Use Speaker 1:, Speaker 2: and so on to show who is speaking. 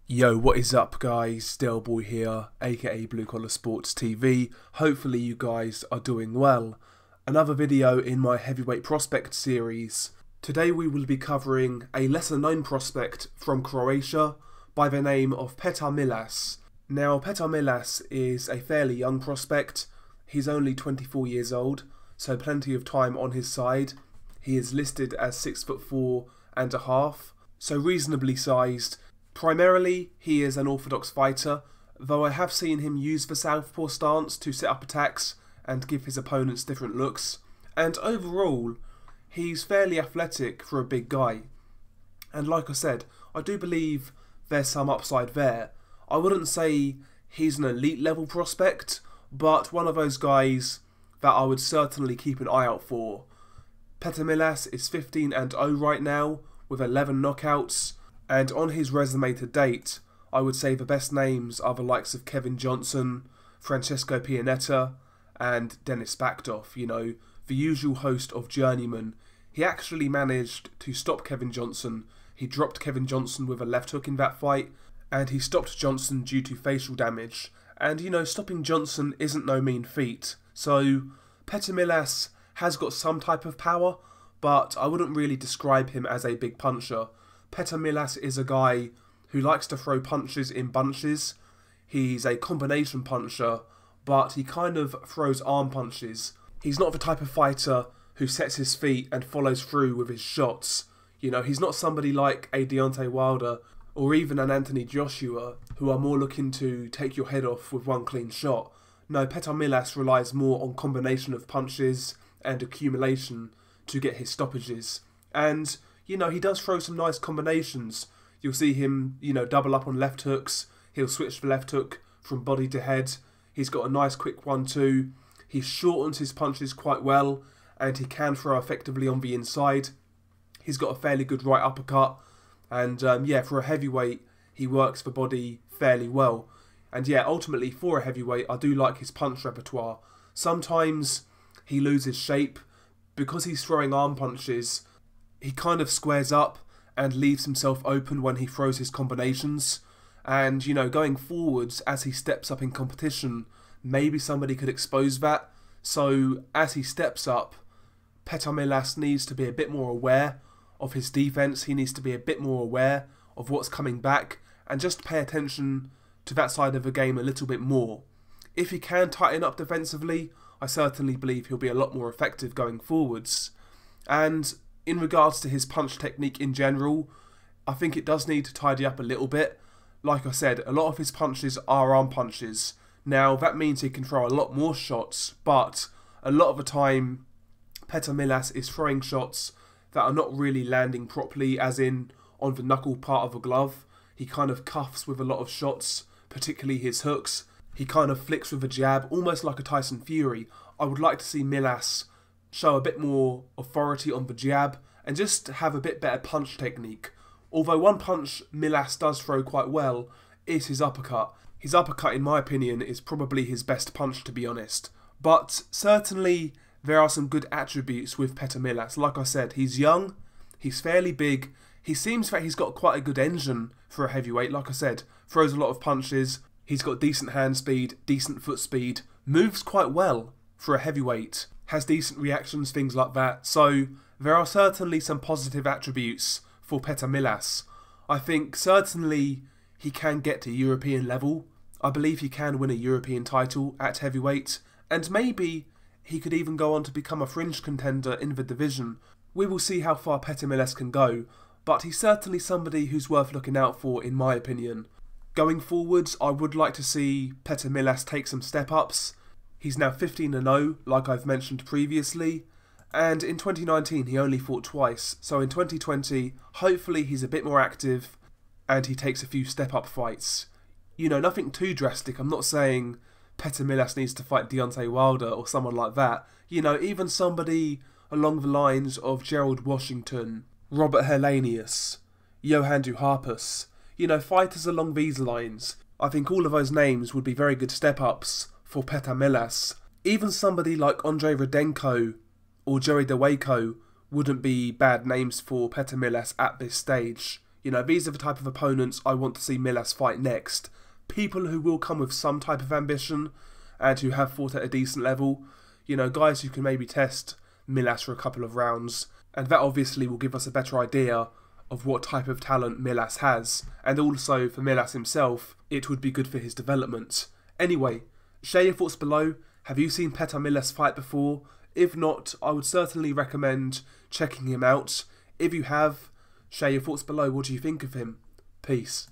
Speaker 1: Yo, what is up guys, Delboy here, aka Blue Collar Sports TV. Hopefully you guys are doing well. Another video in my heavyweight prospect series. Today we will be covering a lesser known prospect from Croatia by the name of Petar Milas. Now Petar Milas is a fairly young prospect. He's only 24 years old, so plenty of time on his side. He is listed as 6'4.5", so reasonably sized. Primarily, he is an orthodox fighter, though I have seen him use the southpaw stance to set up attacks and give his opponents different looks, and overall, he's fairly athletic for a big guy. And like I said, I do believe there's some upside there. I wouldn't say he's an elite level prospect, but one of those guys that I would certainly keep an eye out for. Petar Milas is 15-0 right now, with 11 knockouts. And on his resume to date, I would say the best names are the likes of Kevin Johnson, Francesco Pianetta, and Dennis Bakdov, you know, the usual host of Journeyman. He actually managed to stop Kevin Johnson. He dropped Kevin Johnson with a left hook in that fight, and he stopped Johnson due to facial damage. And, you know, stopping Johnson isn't no mean feat. So, Petar Milas has got some type of power, but I wouldn't really describe him as a big puncher. Petar Milas is a guy who likes to throw punches in bunches. He's a combination puncher, but he kind of throws arm punches. He's not the type of fighter who sets his feet and follows through with his shots. You know, he's not somebody like a Deontay Wilder or even an Anthony Joshua who are more looking to take your head off with one clean shot. No, Petar Milas relies more on combination of punches and accumulation to get his stoppages. And you know, he does throw some nice combinations. You'll see him, you know, double up on left hooks. He'll switch the left hook from body to head. He's got a nice quick 1-2. He shortens his punches quite well, and he can throw effectively on the inside. He's got a fairly good right uppercut. And yeah, for a heavyweight, he works the body fairly well. And yeah, ultimately, for a heavyweight, I do like his punch repertoire. Sometimes he loses shape because he's throwing arm punches. He kind of squares up and leaves himself open when he throws his combinations. And, you know, going forwards as he steps up in competition, maybe somebody could expose that. So, as he steps up, Petar Milas needs to be a bit more aware of his defense. He needs to be a bit more aware of what's coming back and just pay attention to that side of the game a little bit more. If he can tighten up defensively, I certainly believe he'll be a lot more effective going forwards. And in regards to his punch technique in general, I think it does need to tidy up a little bit. Like I said, a lot of his punches are arm punches. Now, that means he can throw a lot more shots, but a lot of the time, Petar Milas is throwing shots that are not really landing properly, as in on the knuckle part of a glove. He kind of cuffs with a lot of shots, particularly his hooks. He kind of flicks with a jab, almost like a Tyson Fury. I would like to see Milas show a bit more authority on the jab and just have a bit better punch technique. Although one punch Milas does throw quite well is his uppercut. His uppercut, in my opinion, is probably his best punch, to be honest. But certainly there are some good attributes with Petar Milas. Like I said, he's young, he's fairly big, he seems that he's got quite a good engine for a heavyweight. Like I said, throws a lot of punches, he's got decent hand speed, decent foot speed, moves quite well for a heavyweight, has decent reactions, things like that. So there are certainly some positive attributes for Petar Milas. I think certainly he can get to European level. I believe he can win a European title at heavyweight, and maybe he could even go on to become a fringe contender in the division. We will see how far Petar Milas can go, but he's certainly somebody who's worth looking out for, in my opinion. Going forwards, I would like to see Petar Milas take some step-ups. He's now 15-0, like I've mentioned previously, and in 2019 he only fought twice, so in 2020, hopefully he's a bit more active and he takes a few step-up fights. You know, nothing too drastic. I'm not saying Petar Milas needs to fight Deontay Wilder or someone like that. You know, even somebody along the lines of Gerald Washington, Robert Helenius, Johan Duhaupas. You know, fighters along these lines. I think all of those names would be very good step-ups for Petar Milas. Even somebody like Andre Rudenko or Joey DeWayko wouldn't be bad names for Petar Milas at this stage. You know, these are the type of opponents I want to see Milas fight next. People who will come with some type of ambition and who have fought at a decent level. You know, guys who can maybe test Milas for a couple of rounds. And that obviously will give us a better idea of what type of talent Milas has. And also, for Milas himself, it would be good for his development. Anyway, share your thoughts below. Have you seen Petar Milas fight before? If not, I would certainly recommend checking him out. If you have, share your thoughts below. What do you think of him? Peace.